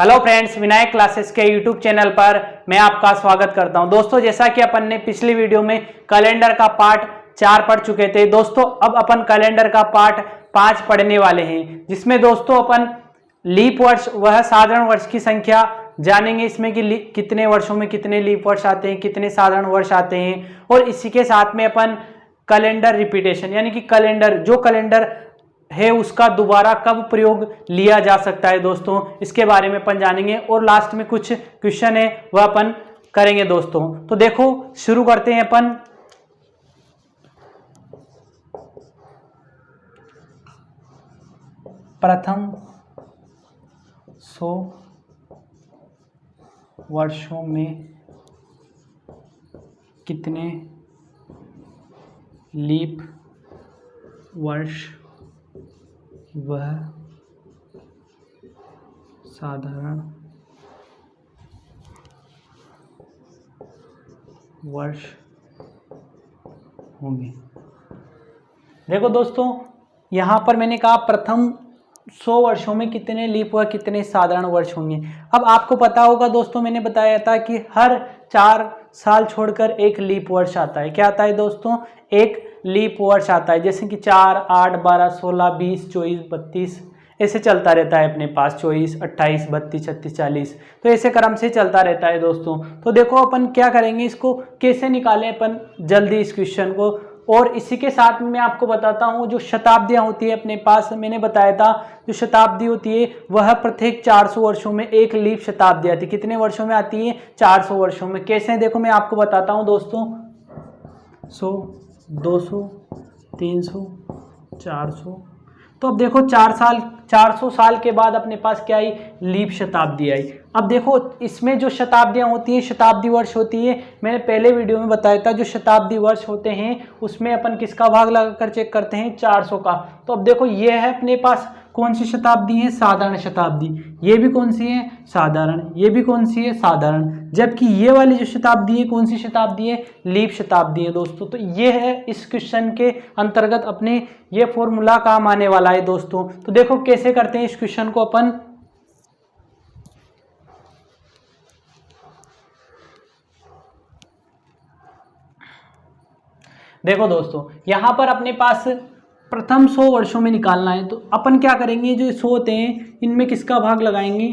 Hello friends, Vinayak classes के YouTube channel पर मैं आपका स्वागत करता हूं। दोस्तों, जैसा कि अपन ने पिछली वीडियो में कैलेंडर का पार्ट 4 पढ़ चुके थे दोस्तों, अब अपन कैलेंडर का पार्ट 5 पढ़ने वाले हैं, जिसमें दोस्तों अपन लीप वर्ष वह साधारण वर्ष की संख्या जानेंगे। इसमें कि कितने वर्षों में कितने लीप वर्ष आते हैं, कितने साधारण वर्ष आते हैं, और इसी के साथ में अपन कैलेंडर रिपीटेशन यानी कि कैलेंडर है उसका दोबारा कब प्रयोग लिया जा सकता है दोस्तों, इसके बारे में अपन जानेंगे। और लास्ट में कुछ क्वेश्चन है वह अपन करेंगे दोस्तों। तो देखो, शुरू करते हैं अपन। प्रथम 100 वर्षों में कितने लीप वर्ष वह साधारण वर्ष होंगे। देखो दोस्तों, यहां पर मैंने कहा प्रथम 100 वर्षों में कितने लीप व कितने साधारण वर्ष होंगे। अब आपको पता होगा दोस्तों, मैंने बताया था कि हर 4 साल छोड़कर एक लीप वर्ष आता है। क्या आता है दोस्तों? एक लीप वर्ष आता है। जैसे कि 4, 8, 12, 16, 20, 24, 32 ऐसे चलता रहता है अपने पास। 24, 28, 32, 36, 40 तो ऐसे क्रम से चलता रहता है दोस्तों। तो देखो अपन क्या करेंगे, इसको कैसे निकालें अपन जल्दी इस क्वेश्चन को। और इसी के साथ में मैं आपको बताता हूँ, जो शताब्दियाँ होती है अपने पास, मैंने बताया था जो शताब्दी होती है वह प्रत्येक 400 वर्षों में एक लीप शताब्दी आती है। कितने वर्षों में आती है? 400 वर्षों में। कैसे? देखो मैं आपको बताता हूँ दोस्तों। 100, 200, 300, 400। तो अब देखो 400 साल के बाद अपने पास क्या आई? लीप शताब्दी आई। अब देखो इसमें जो शताब्दियां होती है, शताब्दी वर्ष होती है, मैंने पहले वीडियो में बताया था, जो शताब्दी वर्ष होते हैं उसमें अपन किसका भाग लगाकर चेक करते हैं? 400 का। तो अब देखो ये है अपने पास कौन सी शताब्दी है? साधारण शताब्दी। ये भी कौन सी है? साधारण। ये भी कौन सी है? साधारण। जबकि ये वाली जो शताब्दी है कौन सी शताब्दी है? लीप शताब्दी है दोस्तों। तो ये है इस क्वेश्चन के अंतर्गत अपने ये फॉर्मूला काम आने वाला है दोस्तों। तो देखो कैसे करते हैं इस क्वेश्चन को अपन। देखो दोस्तों, यहां पर अपने पास प्रथम 100 वर्षों में निकालना है। तो अपन क्या करेंगे, जो 100 होते हैं इनमें किसका भाग लगाएंगे?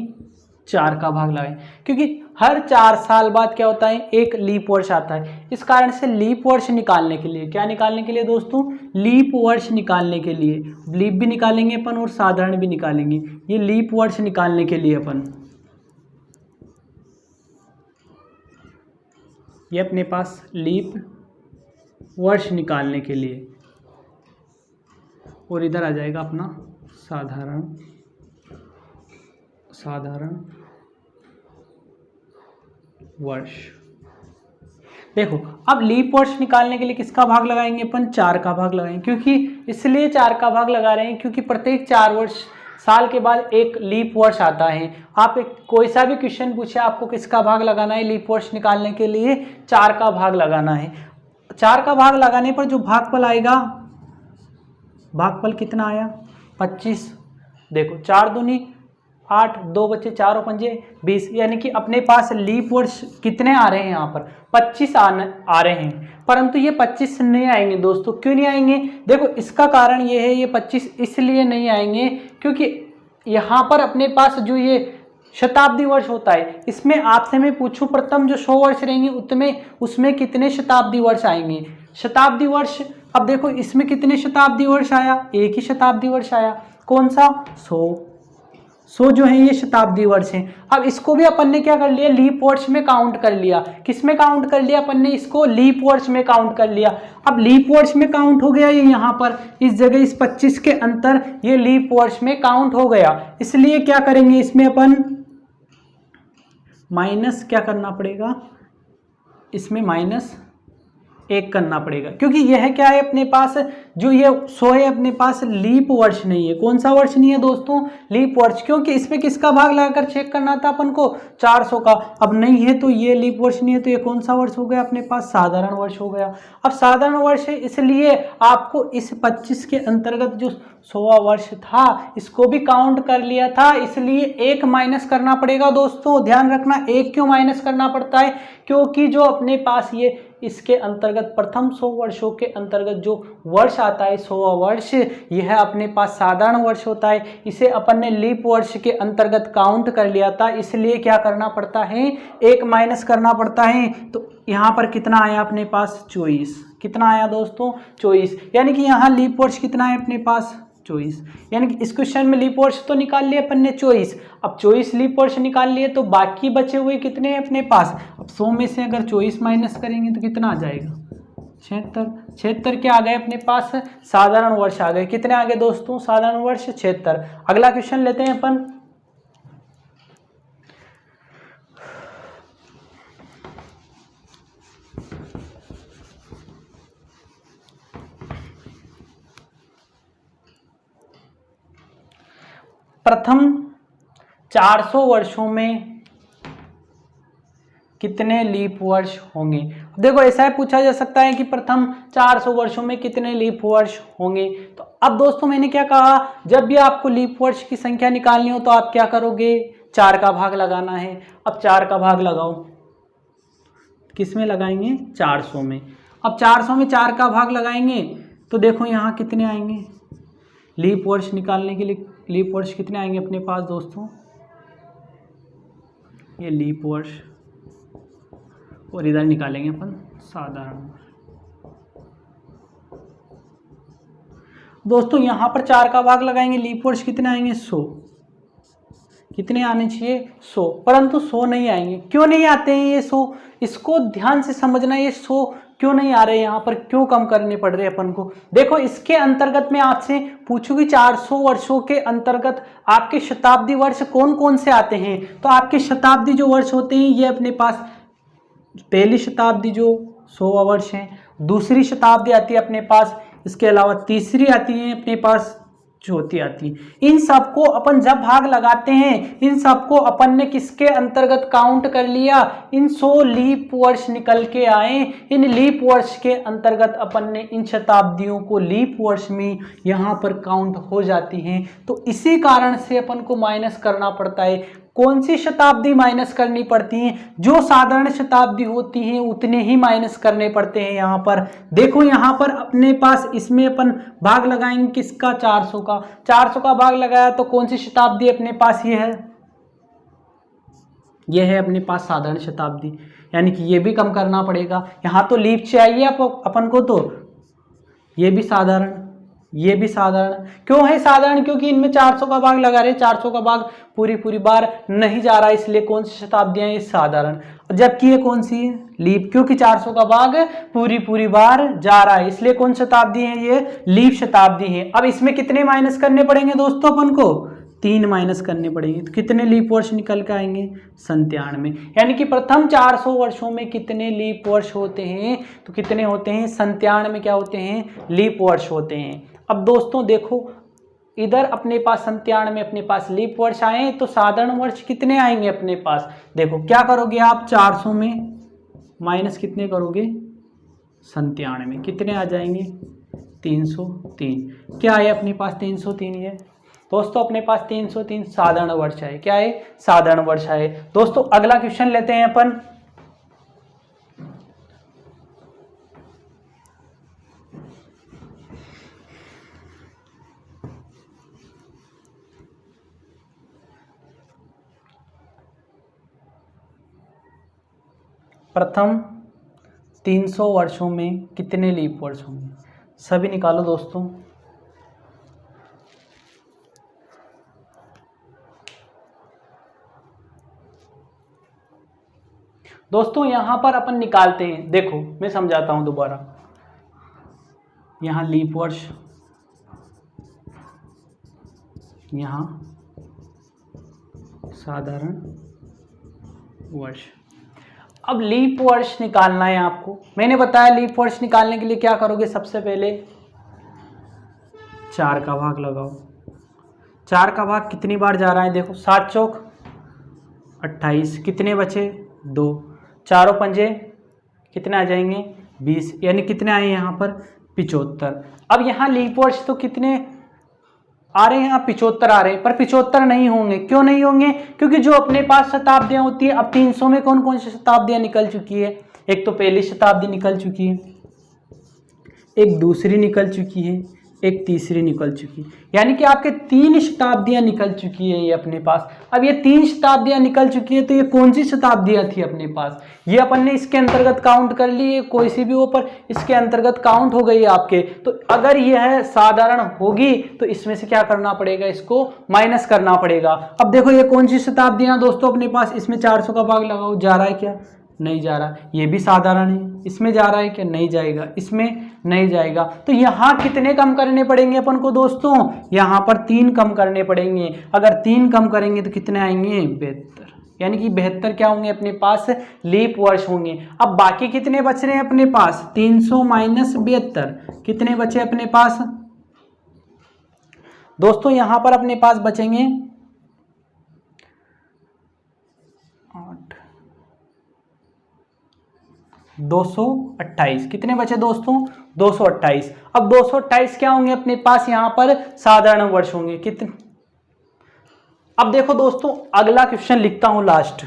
4 का भाग लगाएंगे, क्योंकि हर 4 साल बाद क्या होता है? एक लीप वर्ष आता है। इस कारण से लीप वर्ष निकालने के लिए, क्या निकालने के लिए दोस्तों? लीप वर्ष निकालने के लिए लीप भी निकालेंगे अपन और साधारण भी निकालेंगे। ये लीप वर्ष निकालने के लिए अपन, ये अपने पास लीप वर्ष निकालने के लिए, और इधर आ जाएगा अपना साधारण वर्ष। देखो अब लीप वर्ष निकालने के लिए किसका भाग लगाएंगे अपन? 4 का भाग लगाएंगे। क्योंकि इसलिए 4 का भाग लगा रहे हैं क्योंकि प्रत्येक 4 साल के बाद एक लीप वर्ष आता है। आप कोई सा भी क्वेश्चन पूछे, आपको किसका भाग लगाना है? लीप वर्ष निकालने के लिए 4 का भाग लगाना है। 4 का भाग लगाने पर जो भागफल आएगा, भागफल कितना आया? 25। देखो 4 दूनी 8, 2 बचे 4 और 5 20, यानी कि अपने पास लीप वर्ष कितने आ रहे हैं? यहाँ पर 25 आ रहे हैं। परंतु ये 25 नहीं आएंगे दोस्तों। क्यों नहीं आएंगे? देखो इसका कारण ये है, ये 25 इसलिए नहीं आएंगे क्योंकि यहाँ पर अपने पास जो ये शताब्दी वर्ष होता है, इसमें आपसे मैं पूछूं प्रथम जो 100 वर्ष रहेंगे उसमें कितने शताब्दी वर्ष आएंगे? शताब्दी वर्ष, अब देखो इसमें कितने शताब्दी वर्ष आया? एक ही शताब्दी वर्ष आया। कौन सा? 100 जो है ये शताब्दी वर्ष है। अब इसको भी अपन ने क्या कर लिया? लीप वर्ष में काउंट कर लिया। किस में काउंट कर लिया? अपन ने इसको लीप वर्ष में काउंट कर लिया। अब लीप वर्ष में काउंट हो गया ये, यहाँ पर इस जगह इस 25 के अंतर ये लीप वर्ष में काउंट हो गया। इसलिए क्या करेंगे, इसमें अपन माइनस क्या करना पड़ेगा? इसमें 1 करना पड़ेगा, क्योंकि यह क्या है अपने पास, जो ये 100 है अपने पास लीप वर्ष नहीं है। कौन सा वर्ष नहीं है दोस्तों? लीप वर्ष। क्योंकि इसमें किसका भाग लगाकर चेक करना था अपन को? 400 का। अब नहीं है तो ये लीप वर्ष नहीं है, तो ये कौन सा वर्ष हो गया अपने पास? साधारण वर्ष हो गया। अब साधारण वर्ष है, इसलिए आपको इस 25 के अंतर्गत जो 100वां वर्ष था इसको भी काउंट कर लिया था, इसलिए 1 माइनस करना पड़ेगा दोस्तों। ध्यान रखना 1 क्यों माइनस करना पड़ता है? क्योंकि जो अपने पास ये इसके अंतर्गत प्रथम 100 वर्षों के अंतर्गत जो वर्ष आता है 100वां वर्ष, यह अपने पास साधारण वर्ष होता है। इसे अपन ने लीप वर्ष के अंतर्गत काउंट कर लिया था, इसलिए क्या करना पड़ता है? 1 माइनस करना पड़ता है। तो यहाँ पर कितना आया अपने पास? 24। कितना आया दोस्तों? 24। यानी कि यहाँ लीप वर्ष कितना है अपने पास? 24। यानी कि इस क्वेश्चन में लीप वर्ष तो निकाल लिए अपन ने 24। अब 24 लीप वर्ष निकाल लिए, तो बाकी बचे हुए कितने हैं अपने पास? अब 100 में से अगर 24 माइनस करेंगे तो कितना आ जाएगा? 76। 76 क्या आ गए अपने पास? साधारण वर्ष आ गए। कितने आ गए दोस्तों? साधारण वर्ष 76। अगला क्वेश्चन लेते हैं अपन। प्रथम 400 वर्षों में कितने लीप वर्ष होंगे? देखो ऐसा है, पूछा जा सकता है कि प्रथम 400 वर्षों में कितने लीप वर्ष होंगे। तो अब दोस्तों मैंने क्या कहा, जब भी आपको लीप वर्ष की संख्या निकालनी हो तो आप क्या करोगे? 4 का भाग लगाना है। अब 4 का भाग लगाओ, किस में लगाएंगे? 400 में। अब 400 में 4 का भाग लगाएंगे तो देखो यहाँ कितने आएंगे लीप वर्ष निकालने के लिए? लीप वर्ष कितने आएंगे अपने पास दोस्तों? ये लीप वर्ष, और इधर निकालेंगे अपन साधारण वर्ष। दोस्तों यहाँ पर 4 का भाग लगाएंगे, लीप वर्ष कितने आएंगे? 100। कितने आने चाहिए? 100। परंतु 100 नहीं आएंगे। क्यों नहीं आते हैं ये 100? इसको ध्यान से समझना, ये 100 क्यों नहीं आ रहे यहाँ पर, क्यों कम करने पड़ रहे अपन को? देखो इसके अंतर्गत मैं आपसे पूछूंगी 400 वर्षों के अंतर्गत आपके शताब्दी वर्ष कौन कौन से आते हैं? तो आपके शताब्दी जो वर्ष होते हैं ये अपने पास पहली शताब्दी जो 100वां वर्ष है, दूसरी शताब्दी आती है अपने पास, इसके अलावा तीसरी आती है अपने पास, चौथी आती है। इन सबको अपन जब भाग लगाते हैं, इन सबको अपन ने किसके अंतर्गत काउंट कर लिया? इन 100 लीप वर्ष निकल के आए, इन लीप वर्ष के अंतर्गत अपन ने इन शताब्दियों को लीप वर्ष में यहाँ पर काउंट हो जाती हैं। तो इसी कारण से अपन को माइनस करना पड़ता है। कौन सी शताब्दी माइनस करनी पड़ती है? जो साधारण शताब्दी होती है उतने ही माइनस करने पड़ते हैं। यहाँ पर देखो, यहाँ पर अपने पास इसमें अपन भाग लगाएंगे किसका? 400 का। 400 का भाग लगाया तो कौन सी शताब्दी अपने पास ये है? ये है अपने पास साधारण शताब्दी, यानी कि ये भी कम करना पड़ेगा। यहाँ तो लीप चाहिए अपन को, तो ये भी साधारण, ये भी साधारण। क्यों है साधारण? क्योंकि इनमें 400 का भाग लगा रहे, 400 का भाग पूरी बार नहीं जा रहा, इसलिए कौन सी शताब्दियां ये साधारण। जबकि ये कौन सी है? लीप, क्योंकि 400 का भाग पूरी बार जा रहा है, इसलिए कौन शताब्दी है? ये लीप शताब्दी है। अब इसमें कितने माइनस करने पड़ेंगे दोस्तों अपन को? 3 माइनस करने पड़ेंगे। तो कितने लीप वर्ष निकल के आएंगे? 97। यानी कि प्रथम 400 वर्षों में कितने लीप वर्ष होते हैं? तो कितने होते हैं? 97 क्या होते हैं? लीप वर्ष होते हैं। अब दोस्तों देखो, इधर अपने पास 97 में अपने पास लीप वर्ष आए, तो साधारण वर्ष कितने आएंगे अपने पास? देखो क्या करोगे आप? 400 में माइनस कितने करोगे? 97। कितने आ जाएंगे? 303। क्या है अपने पास? 303 है दोस्तों, अपने पास 303 साधारण वर्ष है। क्या है? साधारण वर्ष है। दोस्तों अगला क्वेश्चन लेते हैं अपन। प्रथम 300 वर्षों में कितने लीप वर्ष होंगे? सभी निकालो दोस्तों। दोस्तों यहां पर अपन निकालते हैं, देखो मैं समझाता हूं दोबारा। यहां लीप वर्ष, यहां साधारण वर्ष। अब लीप वर्ष निकालना है आपको। मैंने बताया लीप वर्ष निकालने के लिए क्या करोगे, सबसे पहले 4 का भाग लगाओ। 4 का भाग कितनी बार जा रहा है, देखो 7 चौक 28, कितने बचे 2, चारों पंजे कितने आ जाएंगे 20, यानी कितने आए यहाँ पर 75। अब यहाँ लीप वर्ष तो कितने आ रहे हैं, यहाँ 75 आ रहे हैं, पर 75 नहीं होंगे। क्यों नहीं होंगे, क्योंकि जो अपने पास शताब्दियां होती है, अब 300 में कौन कौन सी शताब्दियां निकल चुकी है, एक तो पहली शताब्दी निकल चुकी है, एक दूसरी निकल चुकी है, एक तीसरी निकल चुकी है, यानी कि आपके 3 शताब्दियां निकल चुकी है ये अपने पास। अब ये 3 शताब्दियां निकल चुकी है, तो ये कौन सी शताब्दियां थी अपने पास, ये अपन ने इसके अंतर्गत काउंट कर ली है, कोई सी भी हो पर इसके अंतर्गत काउंट हो गई है आपके। तो अगर यह साधारण होगी तो इसमें से क्या करना पड़ेगा, इसको माइनस करना पड़ेगा। अब देखो ये कौन सी शताब्दियां दोस्तों अपने पास, इसमें 400 का भाग लगाओ, जा रहा है क्या, नहीं जा रहा। ये भी साधारण है, इसमें जा रहा है क्या, नहीं जाएगा, इसमें नहीं जाएगा। तो यहाँ कितने कम करने पड़ेंगे अपन को दोस्तों, यहाँ पर 3 कम करने पड़ेंगे। अगर 3 कम करेंगे तो कितने आएंगे 72, यानी कि 72 क्या होंगे अपने पास, लीप वर्ष होंगे। अब बाकी कितने बच रहे हैं अपने पास, 300 माइनस 72, कितने बचे अपने पास दोस्तों, यहाँ पर अपने पास बचेंगे 228, कितने बचे दोस्तों 228। अब 228 क्या होंगे अपने पास, यहां पर साधारण वर्ष होंगे कितने। अब देखो दोस्तों अगला क्वेश्चन लिखता हूं लास्ट।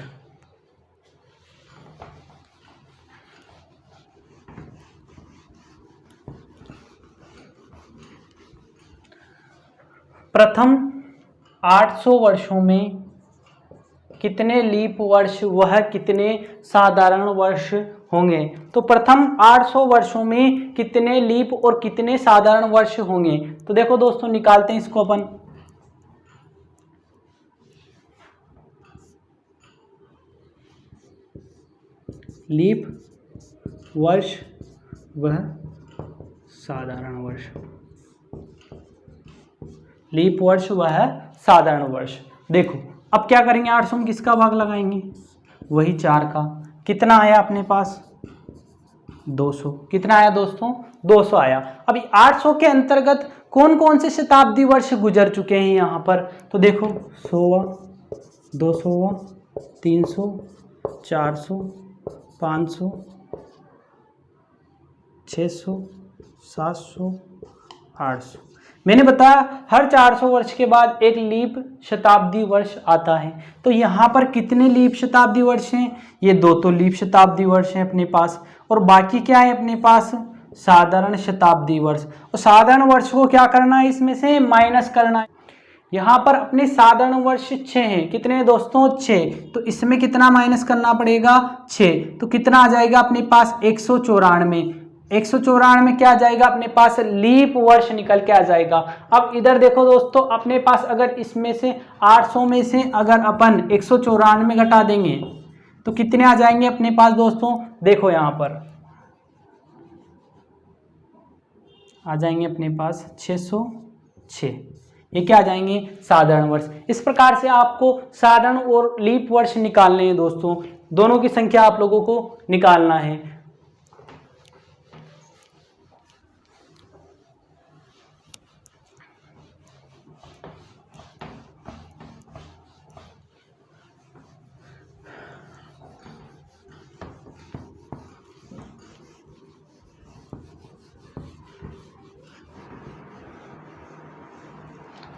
प्रथम 800 वर्षों में कितने लीप वर्ष वह कितने साधारण वर्ष होंगे। तो प्रथम 800 वर्षों में कितने लीप और कितने साधारण वर्ष होंगे। तो देखो दोस्तों निकालते हैं इसको अपन। लीप वर्ष वह साधारण वर्ष, लीप वर्ष वह साधारण वर्ष। देखो अब क्या करेंगे, 800 में किसका भाग लगाएंगे, वही 4 का, कितना आया अपने पास 200, कितना आया दोस्तों 200 आया। अभी 800 के अंतर्गत कौन कौन से शताब्दी वर्ष गुजर चुके हैं यहाँ पर, तो देखो 100वां, 200वां, 300, 400, 500, 600, 700, 800। मैंने बताया हर 400 वर्ष के बाद एक लीप शताब्दी वर्ष आता है। तो यहाँ पर कितने लीप शताब्दी वर्ष हैं, ये 2 तो लीप शताब्दी वर्ष हैं अपने पास, और बाकी क्या है अपने पास साधारण शताब्दी वर्ष। और साधारण वर्ष को क्या करना है, इसमें से माइनस करना है। यहाँ पर अपने साधारण वर्ष 6 हैं, कितने दोस्तों 6, तो इसमें कितना माइनस करना पड़ेगा 6, तो कितना आ जाएगा अपने पास 194। 194 में क्या आ जाएगा अपने पास, लीप वर्ष निकल के आ जाएगा। अब इधर देखो दोस्तों अपने पास अगर इसमें से 800 में से अगर अपन 194 में घटा देंगे तो कितने आ जाएंगे अपने पास दोस्तों, देखो यहाँ पर आ जाएंगे अपने पास 606, ये क्या आ जाएंगे साधारण वर्ष। इस प्रकार से आपको साधारण और लीप वर्ष निकालने हैं दोस्तों, दोनों की संख्या आप लोगों को निकालना है।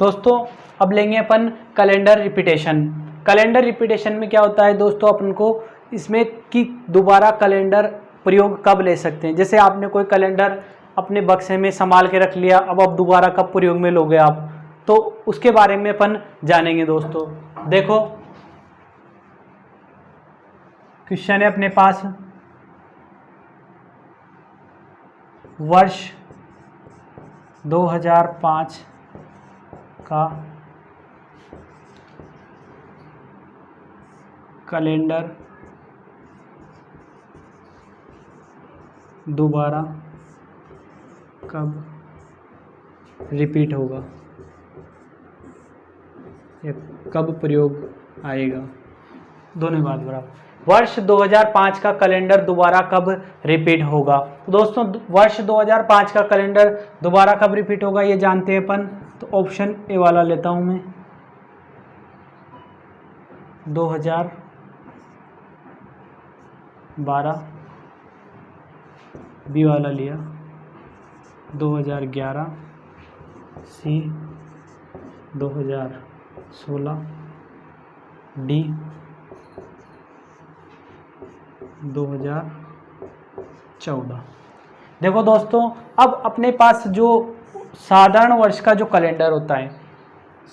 दोस्तों अब लेंगे अपन कैलेंडर रिपीटेशन। कैलेंडर रिपीटेशन में क्या होता है दोस्तों, अपन को इसमें कि दोबारा कैलेंडर प्रयोग कब ले सकते हैं। जैसे आपने कोई कैलेंडर अपने बक्से में संभाल के रख लिया, अब आप दोबारा कब प्रयोग में लोगे आप, तो उसके बारे में अपन जानेंगे दोस्तों। देखो क्वेश्चन है अपने पास, वर्ष 2005 का कैलेंडर दोबारा कब रिपीट होगा या कब प्रयोग आएगा। दोनों बात बराबर। वर्ष 2005 का कैलेंडर दोबारा कब रिपीट होगा? तो दोस्तों वर्ष 2005 का कैलेंडर दोबारा कब रिपीट होगा ये जानते हैं अपन। तो ऑप्शन ए वाला लेता हूं मैं, 2012, बी वाला लिया 2011, सी 2016, डी 2014। देखो दोस्तों, अब अपने पास जो साधारण वर्ष का जो कैलेंडर होता है,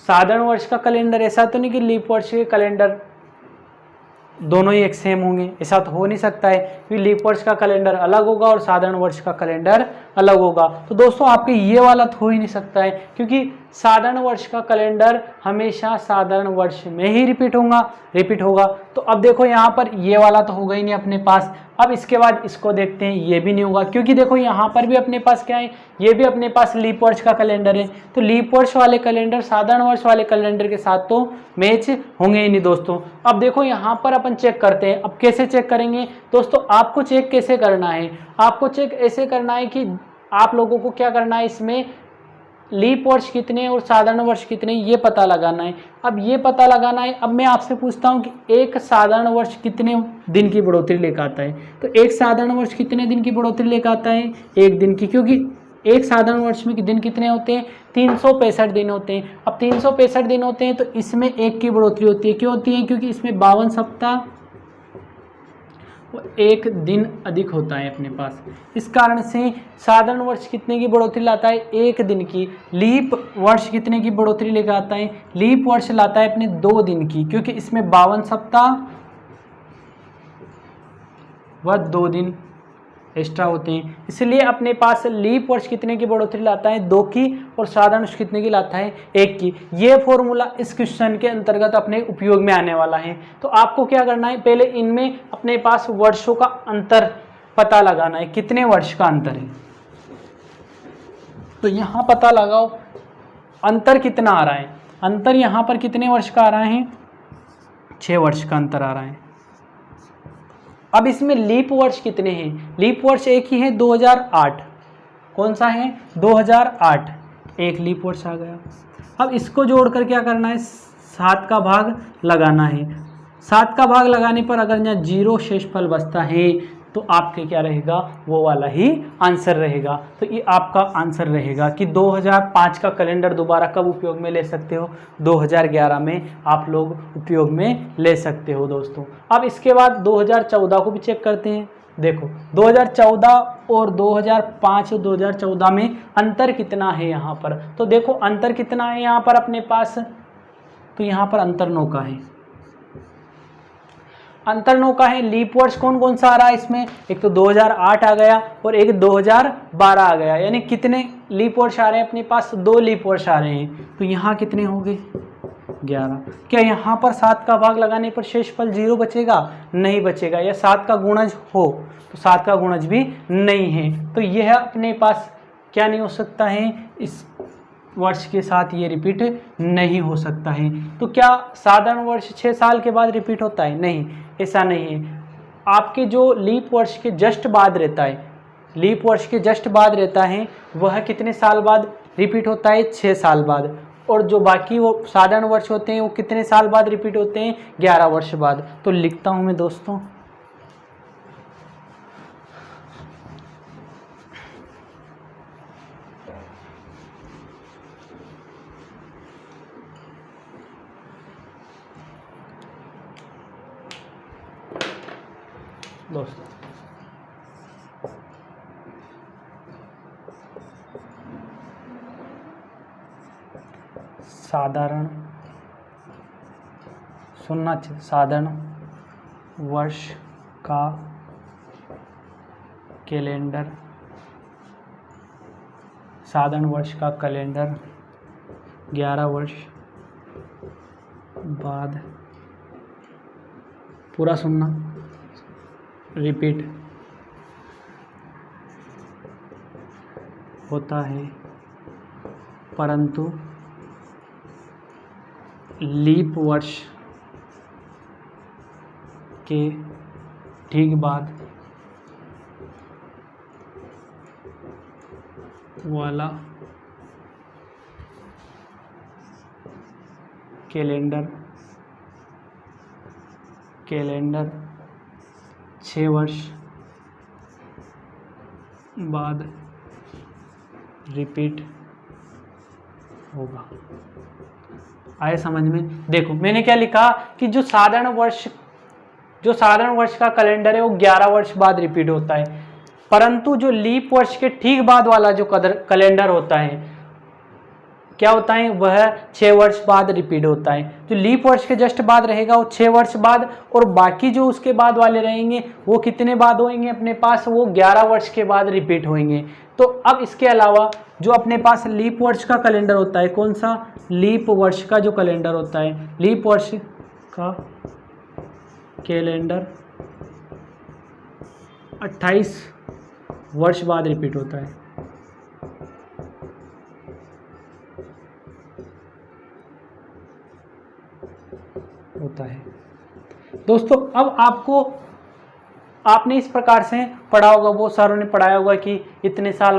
साधारण वर्ष का कैलेंडर ऐसा तो नहीं कि लीप वर्ष के कैलेंडर दोनों ही एक सेम होंगे, ऐसा तो हो नहीं सकता है कि लीप वर्ष का कैलेंडर अलग होगा और साधारण वर्ष का कैलेंडर अलग होगा। तो दोस्तों आपके ये वाला तो हो ही नहीं सकता है, क्योंकि साधारण वर्ष का कैलेंडर हमेशा साधारण वर्ष में ही रिपीट होगा। तो अब देखो यहाँ पर ये वाला तो होगा ही नहीं अपने पास। अब इसके बाद इसको देखते हैं, ये भी नहीं होगा, क्योंकि देखो यहाँ पर भी अपने पास क्या है, ये भी अपने पास लीप वर्ष का कैलेंडर है। तो लीप वर्ष वाले कैलेंडर साधारण वर्ष वाले कैलेंडर के साथ तो मैच होंगे ही नहीं दोस्तों। अब देखो यहाँ पर अपन चेक करते हैं। अब कैसे चेक करेंगे दोस्तों? आपको चेक कैसे करना है? आपको चेक ऐसे करना है कि आप लोगों को क्या करना है, इसमें लीप वर्ष कितने और साधारण वर्ष कितने ये पता लगाना है। अब ये पता लगाना है। अब मैं आपसे पूछता हूँ कि एक साधारण वर्ष कितने दिन की बढ़ोतरी लेकर आता है? तो एक साधारण वर्ष कितने दिन की बढ़ोतरी लेकर आता है? एक दिन की, क्योंकि एक साधारण वर्ष में दिन कितने होते हैं? 365 दिन होते हैं। अब 365 दिन होते हैं तो इसमें एक की बढ़ोतरी होती है। क्यों होती है? क्योंकि इसमें 52 सप्ताह, एक दिन अधिक होता है अपने पास। इस कारण से साधारण वर्ष कितने की बढ़ोतरी लाता है? एक दिन की। लीप वर्ष कितने की बढ़ोतरी लेकर आता है? लीप वर्ष लाता है अपने 2 दिन की, क्योंकि इसमें 52 सप्ताह व 2 दिन एक्स्ट्रा होते हैं। इसलिए अपने पास लीप वर्ष कितने की बढ़ोतरी लाता है? 2 की, और साधारण वर्ष कितने की लाता है? 1 की। ये फॉर्मूला इस क्वेश्चन के अंतर्गत अपने उपयोग में आने वाला है। तो आपको क्या करना है, पहले इनमें अपने पास वर्षों का अंतर पता लगाना है, कितने वर्ष का अंतर है। तो यहाँ पता लगाओ अंतर कितना आ रहा है। अंतर यहाँ पर कितने वर्ष का आ रहा है? 6 वर्ष का अंतर आ रहा है। अब इसमें लीप वर्ष कितने हैं? लीप वर्ष एक ही है, 2008। कौन सा है? 2008। एक लीप वर्ष आ गया। अब इसको जोड़कर क्या करना है? 7 का भाग लगाना है। 7 का भाग लगाने पर अगर यहाँ 0 शेषफल बचता है तो आपके क्या रहेगा? वो वाला ही आंसर रहेगा। तो ये आपका आंसर रहेगा कि 2005 का कैलेंडर दोबारा कब उपयोग में ले सकते हो? 2011 में आप लोग उपयोग में ले सकते हो दोस्तों। अब इसके बाद 2014 को भी चेक करते हैं। देखो 2014 और 2005 और 2014 में अंतर कितना है यहाँ पर? तो देखो अंतर कितना है यहाँ पर अपने पास, तो यहाँ पर अंतर 9 का है। अंतर 9 का है। लीप वर्ष कौन कौन सा आ रहा है इसमें? एक तो 2008 आ गया और एक 2012 आ गया। यानी कितने लीप वर्ष आ रहे हैं अपने पास? 2 लीप वर्ष आ रहे हैं। तो यहाँ कितने होंगे? 11। क्या यहाँ पर 7 का भाग लगाने पर शेषफल 0 बचेगा? नहीं बचेगा। या 7 का गुणज हो तो 7 का गुणज भी नहीं है। तो यह अपने पास क्या नहीं हो सकता है? इस वर्ष के साथ ये रिपीट नहीं हो सकता है। तो क्या साधारण वर्ष 6 साल के बाद रिपीट होता है? नहीं, ऐसा नहीं है। आपके जो लीप वर्ष के जस्ट बाद रहता है, लीप वर्ष के जस्ट बाद रहता है, वह कितने साल बाद रिपीट होता है? 6 साल बाद। और जो बाकी वो साधारण वर्ष होते हैं वो कितने साल बाद रिपीट होते हैं? 11 वर्ष बाद। तो लिखता हूँ मैं दोस्तों, साधारण सुनना चाहिए, साधारण वर्ष का कैलेंडर, साधारण वर्ष का कैलेंडर 11 वर्ष बाद, पूरा सुनना, रिपीट होता है, परंतु लीप वर्ष के ठीक बाद वाला कैलेंडर 6 वर्ष बाद रिपीट होगा। आए समझ में? देखो मैंने क्या लिखा कि जो साधारण वर्ष का कैलेंडर है वो 11 वर्ष बाद रिपीट होता है, परंतु जो लीप वर्ष के ठीक बाद वाला जो कैलेंडर होता है क्या होता है, वह 6 वर्ष बाद रिपीट होता है। जो लीप वर्ष के जस्ट बाद रहेगा वो 6 वर्ष बाद, और बाकी जो उसके बाद वाले रहेंगे वो कितने बाद होंगे अपने पास, वो 11 वर्ष के बाद रिपीट होंगे। तो अब इसके अलावा जो अपने पास लीप वर्ष का कैलेंडर होता है, कौन सा, लीप वर्ष का जो कैलेंडर होता है, लीप वर्ष का कैलेंडर 28 वर्ष बाद रिपीट होता है। दोस्तों अब आपने इस प्रकार से पढ़ा होगा, वो सारों ने पढ़ाया होगा कि इतने साल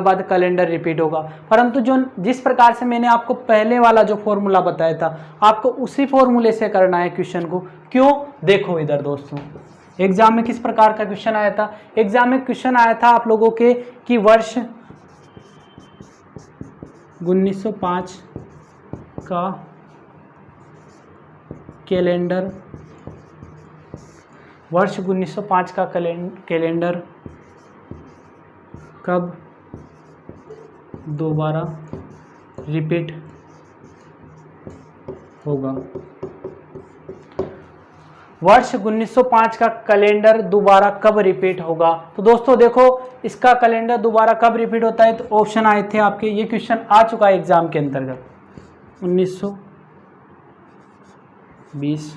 बाद कैलेंडर रिपीट होगा, परंतु जिस प्रकार से मैंने आपको पहले वाला जो फॉर्मूला बताया था आपको उसी फॉर्मूले से करना है क्वेश्चन को। क्यों? देखो इधर दोस्तों, एग्जाम में किस प्रकार का क्वेश्चन आया था, एग्जाम में क्वेश्चन आया था आप लोगों के कि वर्ष 1905 का कैलेंडर, वर्ष 1905 का कैलेंडर कब दोबारा रिपीट होगा। वर्ष 1905 का कैलेंडर दोबारा कब रिपीट होगा। तो दोस्तों देखो इसका कैलेंडर दोबारा कब रिपीट होता है, तो ऑप्शन आए थे आपके, ये क्वेश्चन आ चुका है एग्जाम के अंतर्गत 1920,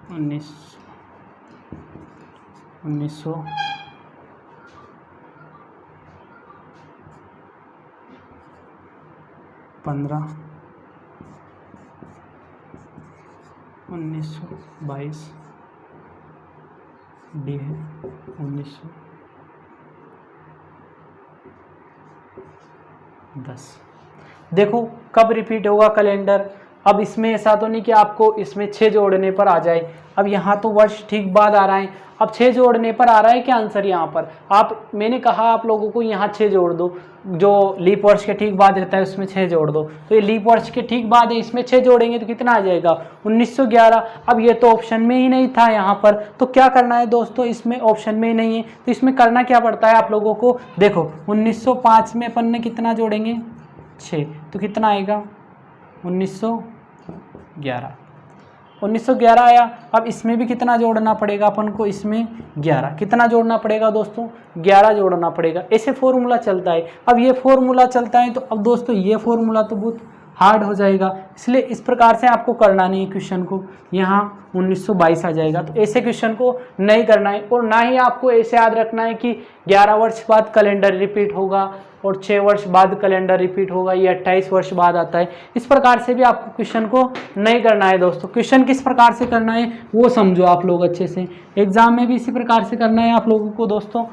1915, 1922 डी है 1910। देखो कब रिपीट होगा कैलेंडर। अब इसमें ऐसा तो नहीं कि आपको इसमें 6 जोड़ने पर आ जाए, अब यहाँ तो वर्ष ठीक बाद आ रहा है, अब 6 जोड़ने पर आ रहा है क्या आंसर यहाँ पर, मैंने कहा आप लोगों को यहाँ 6 जोड़ दो, जो लीप वर्ष के ठीक बाद रहता है उसमें 6 जोड़ दो, तो ये लीप वर्ष के ठीक बाद है, इसमें 6 जोड़ेंगे तो कितना आ जाएगा 1911। अब ये तो ऑप्शन में ही नहीं था यहाँ पर, तो क्या करना है दोस्तों, इसमें ऑप्शन में ही नहीं है तो इसमें करना क्या पड़ता है आप लोगों को। देखो 1905 में अपन ने कितना जोड़ेंगे 6, तो कितना आएगा 1911 आया। अब इसमें भी कितना जोड़ना पड़ेगा अपन को, इसमें 11, कितना जोड़ना पड़ेगा दोस्तों 11 जोड़ना पड़ेगा। ऐसे फॉर्मूला चलता है। अब ये फॉर्मूला चलता है तो अब दोस्तों ये फॉर्मूला तो बहुत हार्ड हो जाएगा, इसलिए इस प्रकार से आपको करना नहीं है क्वेश्चन को, यहाँ 1922 आ जाएगा। तो ऐसे क्वेश्चन को नहीं करना है, और ना ही आपको ऐसे याद रखना है कि 11 वर्ष बाद कैलेंडर रिपीट होगा और 6 वर्ष बाद कैलेंडर रिपीट होगा, ये 28 वर्ष बाद आता है। इस प्रकार से भी आपको क्वेश्चन को नहीं करना है दोस्तों। क्वेश्चन किस प्रकार से करना है वो समझो आप लोग अच्छे से, एग्जाम में भी इसी प्रकार से करना है आप लोगों को दोस्तों।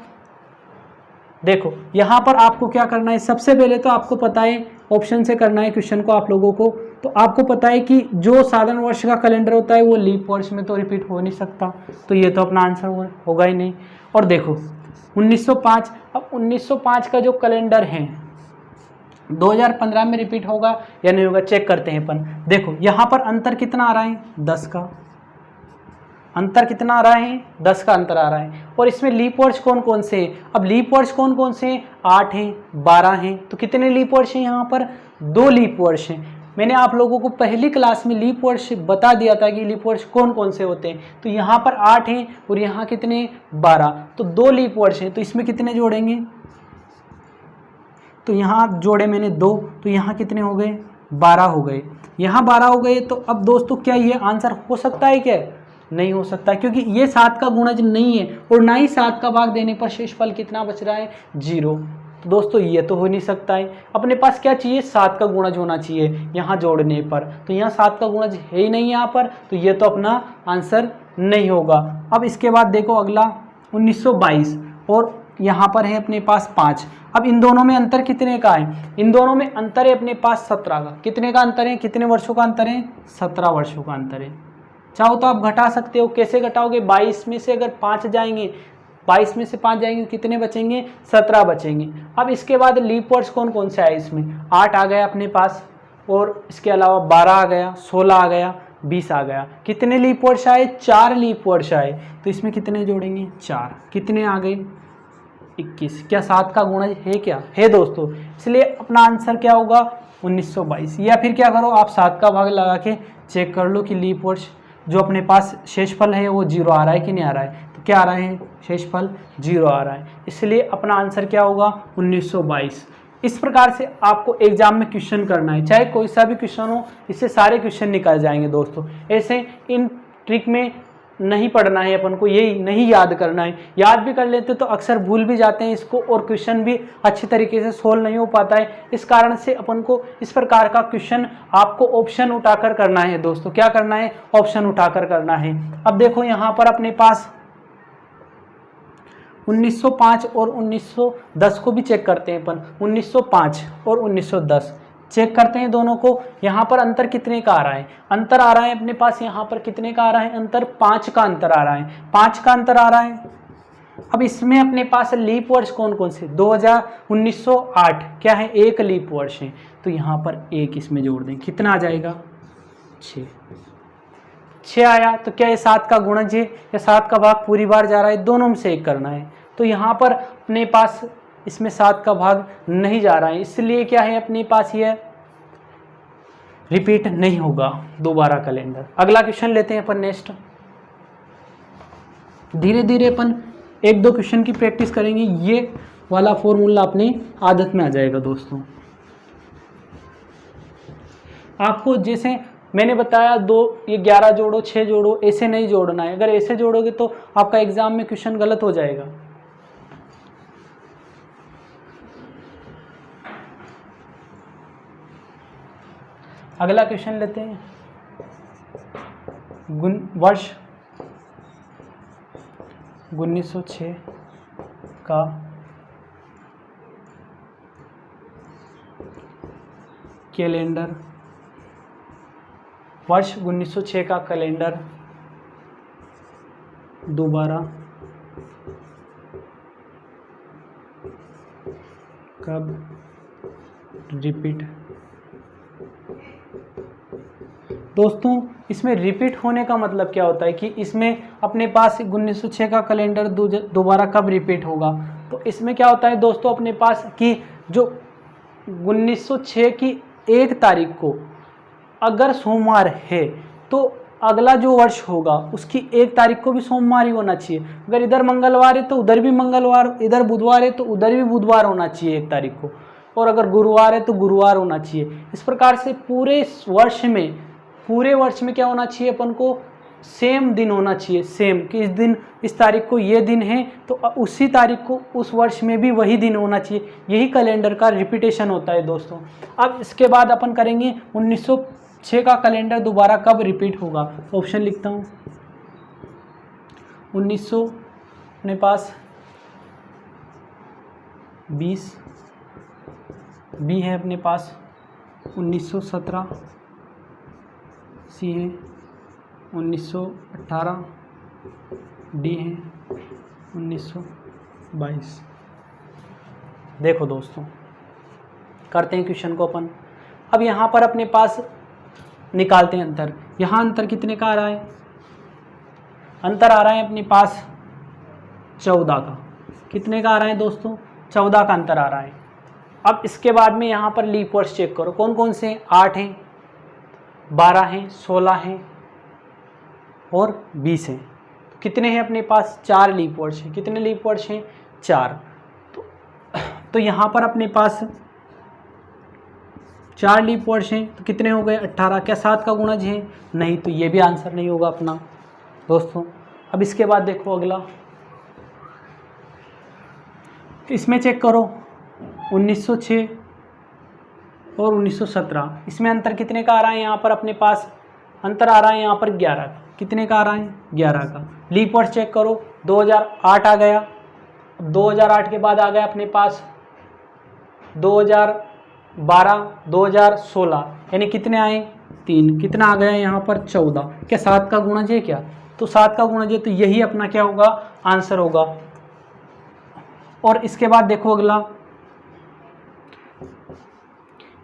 देखो यहाँ पर आपको क्या करना है, सबसे पहले तो आपको पता है ऑप्शन से करना है क्वेश्चन को आप लोगों को। तो आपको पता है कि जो साधारण वर्ष का कैलेंडर होता है वो लीप वर्ष में तो रिपीट हो नहीं सकता, तो ये तो अपना आंसर होगा ही नहीं। और देखो 1905, अब 1905 का जो कैलेंडर है 2015 में रिपीट होगा या नहीं होगा, चेक करते हैं अपन। देखो यहाँ पर अंतर कितना आ रहा है 10 का, अंतर कितना आ रहा है 10 का अंतर आ रहा है। और इसमें लीप वर्ष कौन कौन से हैं, अब लीप वर्ष कौन कौन से हैं, 8 हैं 12 हैं, तो कितने लीप वर्ष हैं यहाँ पर 2 लीप वर्ष हैं। मैंने आप लोगों को पहली क्लास में लीप वर्ष बता दिया था कि लीप वर्ष कौन कौन से होते हैं। तो यहाँ पर 8 हैं और यहाँ कितने 12, तो 2 लीप वर्ष हैं। तो इसमें कितने जोड़ेंगे, तो यहाँ जोड़े मैंने 2, तो यहाँ कितने हो गए 12 हो गए, यहाँ 12 हो गए। तो अब दोस्तों क्या ये आंसर हो सकता है क्या, नहीं हो सकता, क्योंकि ये 7 का गुणज नहीं है और ना ही 7 का भाग देने पर शेषफल कितना बच रहा है 0। तो तो दोस्तों ये तो हो नहीं सकता है। अपने पास क्या चाहिए, 7 का गुणज होना चाहिए यहाँ जोड़ने पर, तो यहाँ 7 का गुणज है ही नहीं यहाँ पर, तो ये तो अपना आंसर नहीं होगा। अब इसके बाद देखो अगला 1922 और यहाँ पर है अपने पास 5। अब इन दोनों में अंतर कितने का है, इन दोनों में अंतर है अपने पास 17 का। कितने का अंतर है, कितने वर्षों का अंतर है, 17 वर्षों का अंतर है। चाहो तो आप घटा सकते हो, कैसे घटाओगे, 22 में से अगर 5 जाएंगे, 22 में से 5 जाएंगे कितने बचेंगे, 17 बचेंगे। अब इसके बाद लीप वर्ष कौन कौन से आए, इसमें 8 आ गया अपने पास, और इसके अलावा 12 आ गया, 16 आ गया, 20 आ गया। कितने लीप वर्ष आए, 4 लीप वर्ष आए। तो इसमें कितने जोड़ेंगे, 4, कितने आ गए, 21। क्या 7 का गुणज है, क्या है दोस्तों, इसलिए अपना आंसर क्या होगा 1922। या फिर क्या करो आप 7 का भाग लगा के चेक कर लो कि लीप वर्ष जो अपने पास शेषफल है वो 0 आ रहा है कि नहीं आ रहा है, तो क्या आ रहा है, शेषफल 0 आ रहा है, इसलिए अपना आंसर क्या होगा 1922। इस प्रकार से आपको एग्जाम में क्वेश्चन करना है, चाहे कोई सा भी क्वेश्चन हो, इससे सारे क्वेश्चन निकल जाएंगे दोस्तों। ऐसे इन ट्रिक में नहीं पढ़ना है अपन को, यही नहीं याद करना है, याद भी कर लेते तो अक्सर भूल भी जाते हैं इसको, और क्वेश्चन भी अच्छी तरीके से सोल्व नहीं हो पाता है। इस कारण से अपन को इस प्रकार का क्वेश्चन आपको ऑप्शन उठाकर करना है दोस्तों। क्या करना है, ऑप्शन उठाकर करना है। अब देखो यहाँ पर अपने पास 1905 और 1910 को भी चेक करते हैं अपन। 1905 और 1910 चेक करते हैं दोनों को। यहाँ पर अंतर कितने का आ रहा है, अंतर आ रहा है अपने पास यहाँ पर कितने का आ रहा है, अंतर 5 का अंतर आ रहा है, 5 का अंतर आ रहा है। अब इसमें अपने पास लीप वर्ष कौन कौन से, 1908 क्या है, 1 लीप वर्ष है, तो यहाँ पर 1 इसमें जोड़ दें, कितना आ जाएगा 6 आया। तो क्या ये 7 का गुणज है या 7 का भाग पूरी बार जा रहा है, दोनों में से एक करना है। तो यहाँ पर अपने पास इसमें 7 का भाग नहीं जा रहा है, इसलिए क्या है अपने पास ये रिपीट नहीं होगा दोबारा कैलेंडर। अगला क्वेश्चन लेते हैं अपन नेक्स्ट। धीरे धीरे अपन 1-2 क्वेश्चन की प्रैक्टिस करेंगे, ये वाला फॉर्मूला अपने आदत में आ जाएगा दोस्तों। आपको जैसे मैंने बताया ये 11 जोड़ो 6 जोड़ो, ऐसे नहीं जोड़ना है। अगर ऐसे जोड़ोगे तो आपका एग्जाम में क्वेश्चन गलत हो जाएगा। अगला क्वेश्चन लेते हैं। वर्ष 1906 का कैलेंडर, वर्ष 1906 का कैलेंडर दोबारा कब रिपीट। दोस्तों इसमें रिपीट होने का मतलब क्या होता है कि इसमें अपने पास 1906 का कैलेंडर दोबारा कब रिपीट होगा। तो इसमें क्या होता है दोस्तों अपने पास कि जो 1906 की 1 तारीख को अगर सोमवार है तो अगला जो वर्ष होगा उसकी 1 तारीख को भी सोमवार ही होना चाहिए। अगर इधर मंगलवार है तो उधर भी मंगलवार, इधर बुधवार है तो उधर भी बुधवार होना चाहिए 1 तारीख को, और अगर गुरुवार है तो गुरुवार होना चाहिए। इस प्रकार से पूरे वर्ष में क्या होना चाहिए अपन को, सेम दिन होना चाहिए, सेम कि इस दिन इस तारीख को ये दिन है तो उसी तारीख को उस वर्ष में भी वही दिन होना चाहिए। यही कैलेंडर का रिपीटेशन होता है दोस्तों। अब इसके बाद अपन करेंगे 1906 का कैलेंडर दोबारा कब रिपीट होगा। ऑप्शन लिखता हूँ 1900 अपने पास 20 बी है अपने पास, 1917 सी है, 1918 डी है, 1922। देखो दोस्तों करते हैं क्वेश्चन को अपन। अब यहाँ पर अपने पास निकालते हैं अंतर। यहाँ अंतर कितने का आ रहा है, अंतर आ रहा है अपने पास 14 का। कितने का आ रहा है दोस्तों, 14 का अंतर आ रहा है। अब इसके बाद में यहाँ पर लीप वर्ष चेक करो कौन कौन से हैं, 8 हैं, 12 हैं, 16 हैं और 20 हैं। तो कितने हैं अपने पास, 4 लीप वर्ष हैं। कितने लीप वर्ष हैं, 4। तो यहाँ पर अपने पास 4 लीप वर्ष हैं तो कितने हो गए, 18। क्या 7 का गुणज है, नहीं, तो ये भी आंसर नहीं होगा अपना दोस्तों। अब इसके बाद देखो अगला, इसमें चेक करो 1906 और 1917, इसमें अंतर कितने का आ रहा है? यहाँ पर अपने पास अंतर आ रहा है यहाँ पर 11 का। कितने का आ रहा है? 11 का। लीप वर्ष चेक करो, 2008 आ गया, 2008 के बाद आ गया अपने पास 2012, 2016, यानी कितने आए? 3। कितना आ गया यहाँ पर? 14। क्या 7 का गुणज है क्या? तो 7 का गुणज है, तो यही अपना क्या होगा? आंसर होगा। और इसके बाद देखो अगला,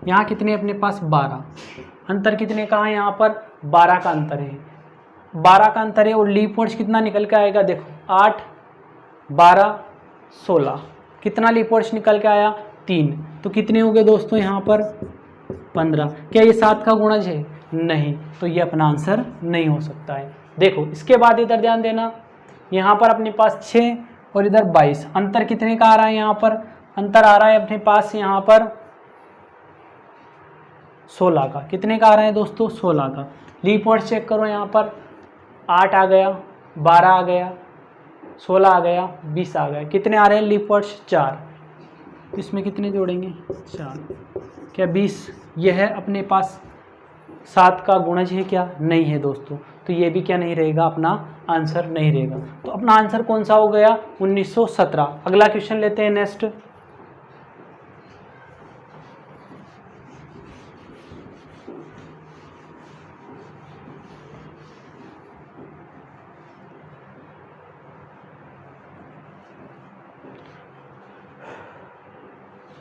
यहाँ कितने अपने पास? 12। अंतर कितने का है यहाँ पर? 12 का अंतर है। 12 का अंतर है और लीप वर्ष कितना निकल के आएगा? देखो 8, 12, 16, कितना लीप वर्ष निकल के आया? 3। तो कितने हो गए दोस्तों यहाँ पर? 15। क्या ये 7 का गुणज है? नहीं, तो ये अपना आंसर नहीं हो सकता है। देखो इसके बाद इधर ध्यान देना, यहाँ पर अपने पास 6 और इधर 22, अंतर कितने का आ रहा है यहाँ पर? अंतर आ रहा है अपने पास यहाँ पर 16 का। कितने का आ रहा है दोस्तों? 16 का। लीप वर्ष चेक करो, यहाँ पर 8 आ गया, 12 आ गया, 16 आ गया, 20 आ गया। कितने आ रहे हैं लीप वर्ष? 4। इसमें कितने जोड़ेंगे? 4। क्या 20 यह है अपने पास 7 का गुणज है क्या? नहीं है दोस्तों, तो ये भी क्या नहीं रहेगा? अपना आंसर नहीं रहेगा। तो अपना आंसर कौन सा हो गया? 1917। अगला क्वेश्चन लेते हैं नेक्स्ट।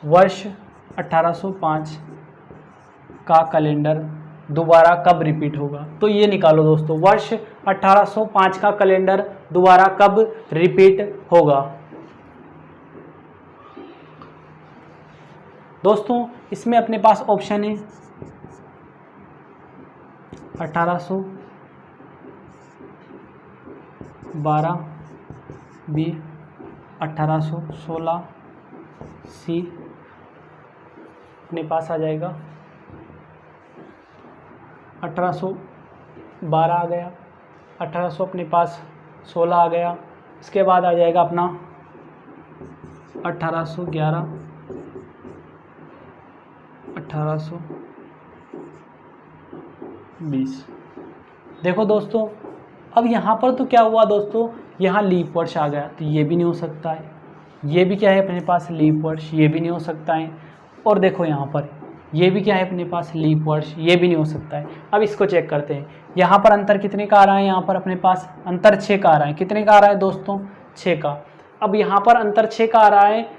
वर्ष 1805 का कैलेंडर दोबारा कब रिपीट होगा? तो ये निकालो दोस्तों, वर्ष 1805 का कैलेंडर दोबारा कब रिपीट होगा? दोस्तों इसमें अपने पास ऑप्शन है 1812, बी 1816, सी अपने पास आ जाएगा 1812 आ गया, 1800 अपने पास 16 आ गया, इसके बाद आ जाएगा अपना 1811, 1820। देखो दोस्तों अब यहाँ पर तो क्या हुआ दोस्तों, यहाँ लीप वर्ष आ गया, तो ये भी नहीं हो सकता है। ये भी क्या है अपने पास? लीप वर्ष, ये भी नहीं हो सकता है। और देखो यहाँ पर ये भी क्या है अपने पास? लीप वर्ष, ये भी नहीं हो सकता है। अब इसको चेक करते हैं, यहाँ पर अंतर कितने का आ रहा है? यहाँ पर अपने पास अंतर 6 का आ रहा है। कितने का आ रहा है दोस्तों? 6 का। अब यहाँ पर अंतर 6 का आ रहा है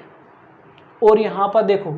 और यहाँ पर देखो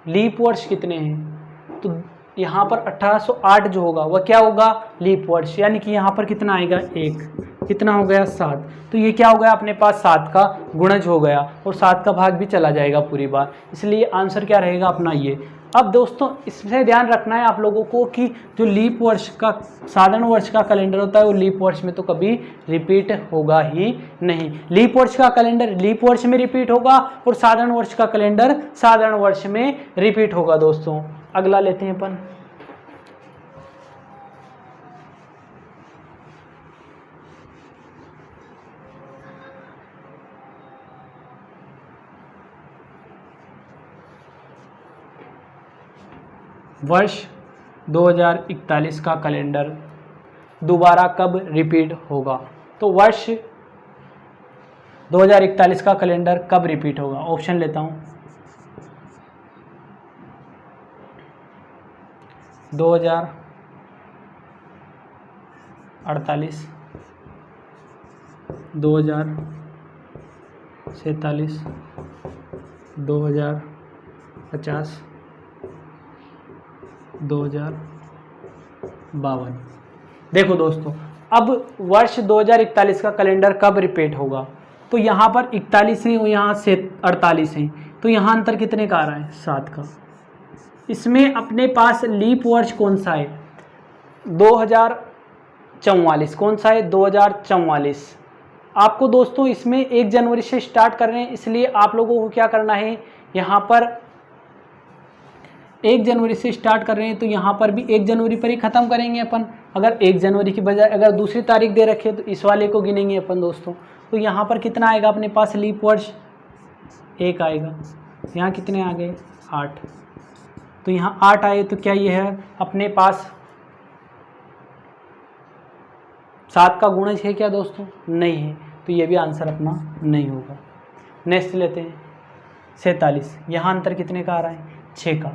लीप वर्ष कितने हैं, तो यहाँ पर 1808 जो होगा वह क्या होगा? लीप वर्ष, यानी कि यहाँ पर कितना आएगा? 1। कितना हो गया? 7। तो ये क्या हो गया अपने पास? 7 का गुणज हो गया और 7 का भाग भी चला जाएगा पूरी बार, इसलिए आंसर क्या रहेगा अपना ये। अब दोस्तों इसमें ध्यान रखना है आप लोगों को कि जो लीप वर्ष का साधारण वर्ष का कैलेंडर होता है वो लीप वर्ष में तो कभी रिपीट होगा ही नहीं। लीप वर्ष का कैलेंडर लीप वर्ष में रिपीट होगा और साधारण वर्ष का कैलेंडर साधारण वर्ष में रिपीट होगा दोस्तों। अगला लेते हैं अपन, वर्ष 2041 का कैलेंडर दोबारा कब रिपीट होगा? तो वर्ष 2041 का कैलेंडर कब रिपीट होगा? ऑप्शन लेता हूँ 2048, 2047, 2050, 2052। देखो दोस्तों अब वर्ष 2041 का कैलेंडर कब रिपीट होगा? तो यहाँ पर 41 है और यहाँ से 48 है, तो यहाँ अंतर कितने का आ रहा है? 7 का। इसमें अपने पास लीप वर्ष कौन सा है? 2044। कौन सा है? 2044। आपको दोस्तों इसमें 1 जनवरी से स्टार्ट कर रहे हैं, इसलिए आप लोगों को क्या करना है, यहाँ पर 1 जनवरी से स्टार्ट कर रहे हैं तो यहाँ पर भी 1 जनवरी पर ही ख़त्म करेंगे अपन। अगर 1 जनवरी की बजाय अगर दूसरी तारीख दे रखे तो इस वाले को गिनेंगे अपन दोस्तों। तो यहाँ पर कितना आएगा अपने पास लीप वर्ष? 1 आएगा। यहाँ कितने आ गए 8, तो यहाँ 8 आए, तो क्या ये है अपने पास 7 का गुणज है क्या दोस्तों? नहीं है, तो ये भी आंसर अपना नहीं होगा। नेक्स्ट लेते हैं 47, यहाँ अंतर कितने का आ रहा है? 6 का,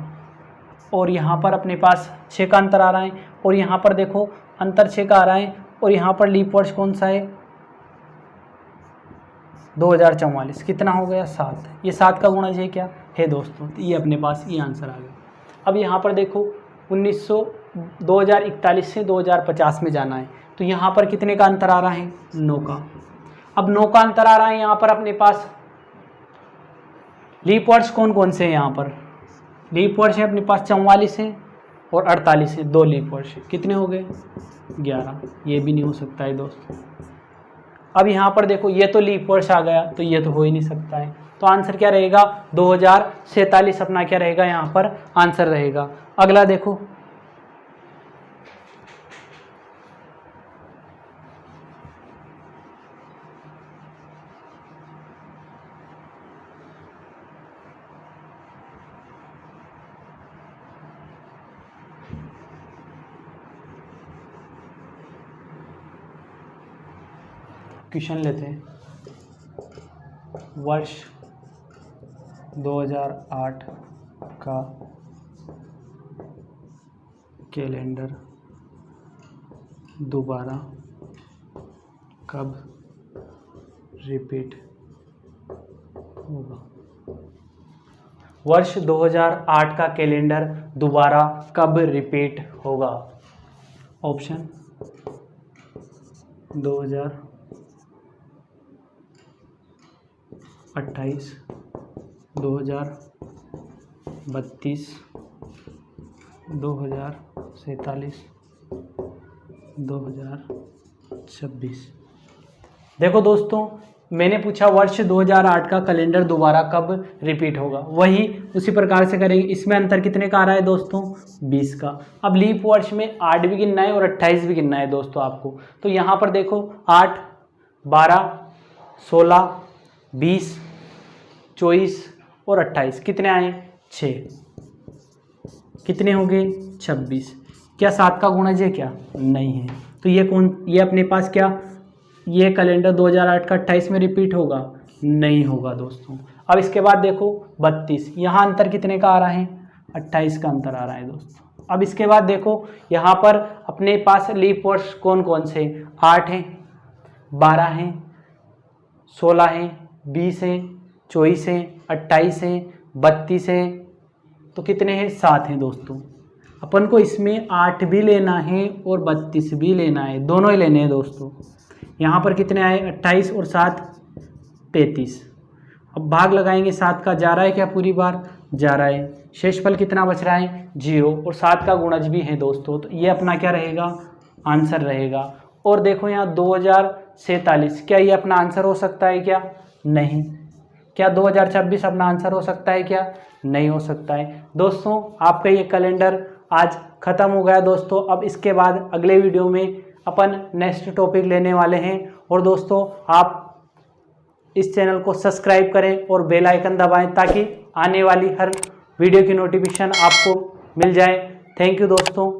और यहाँ पर अपने पास 6 का अंतर आ रहा है, और यहाँ पर देखो अंतर 6 का आ रहा है, और यहाँ पर लीप वर्ष कौन सा है? 2044, कितना हो गया? 7। ये 7 का गुणज है क्या? है दोस्तों, तो ये अपने पास ये आंसर आ गया। अब यहाँ पर देखो 2041 से 2050 में जाना है, तो यहाँ पर कितने का अंतर आ रहा है? 9 का। अब 9 का अंतर आ रहा है, यहाँ पर अपने पास लीप वर्ष कौन कौन से हैं? यहाँ पर लीप वर्ष है अपने पास 44 है और 48 है, 2 लीप वर्ष। कितने हो गए? 11। ये भी नहीं हो सकता है दोस्तों। अब यहाँ पर देखो ये तो लीप वर्ष आ गया, तो ये तो हो ही नहीं सकता है, तो आंसर क्या रहेगा? 2047 अपना क्या रहेगा? यहाँ पर आंसर रहेगा। अगला देखो क्वेश्चन लेते हैं। वर्ष 2008 का कैलेंडर दोबारा कब रिपीट होगा? वर्ष 2008 का कैलेंडर दोबारा कब रिपीट होगा? ऑप्शन 2028, 2032, 2047, 2026। देखो दोस्तों, मैंने पूछा वर्ष 2008 का कैलेंडर दोबारा कब रिपीट होगा, वही उसी प्रकार से करेंगे। इसमें अंतर कितने का आ रहा है दोस्तों? 20 का। अब लीप वर्ष में 8 भी गिनना है और 28 भी गिनना है दोस्तों आपको। तो यहाँ पर देखो 8, 12, 16, 20, 24 और 28 कितने आए? 6। कितने हो गए? 26। क्या 7 का गुणज है क्या? नहीं है, तो ये अपने पास क्या ये कैलेंडर 2008 का 28 में रिपीट होगा? नहीं होगा दोस्तों। अब इसके बाद देखो 32, यहाँ अंतर कितने का आ रहा है? 28 का अंतर आ रहा है दोस्तों। अब इसके बाद देखो यहाँ पर अपने पास लीप वर्ष कौन कौन से? 8 हैं, 12 हैं, 16 हैं, 20 हैं, 24 हैं, 28 हैं, 32 हैं, तो कितने हैं? 7 हैं दोस्तों। अपन को इसमें 8 भी लेना है और 32 भी लेना है, दोनों ही लेने हैं दोस्तों। यहाँ पर कितने आए? 28 और 7 33। अब भाग लगाएंगे, 7 का जा रहा है क्या? पूरी बार जा रहा है। शेषफल कितना बच रहा है? 0, और 7 का गुणज भी है दोस्तों, तो ये अपना क्या रहेगा? आंसर रहेगा। और देखो यहाँ 2047, क्या ये अपना आंसर हो सकता है क्या? नहीं। क्या 2026 अपना आंसर हो सकता है क्या? नहीं हो सकता है दोस्तों। आपका ये कैलेंडर आज ख़त्म हो गया दोस्तों। अब इसके बाद अगले वीडियो में अपन नेक्स्ट टॉपिक लेने वाले हैं। और दोस्तों आप इस चैनल को सब्सक्राइब करें और बेल आइकन दबाएं ताकि आने वाली हर वीडियो की नोटिफिकेशन आपको मिल जाए। थैंक यू दोस्तों।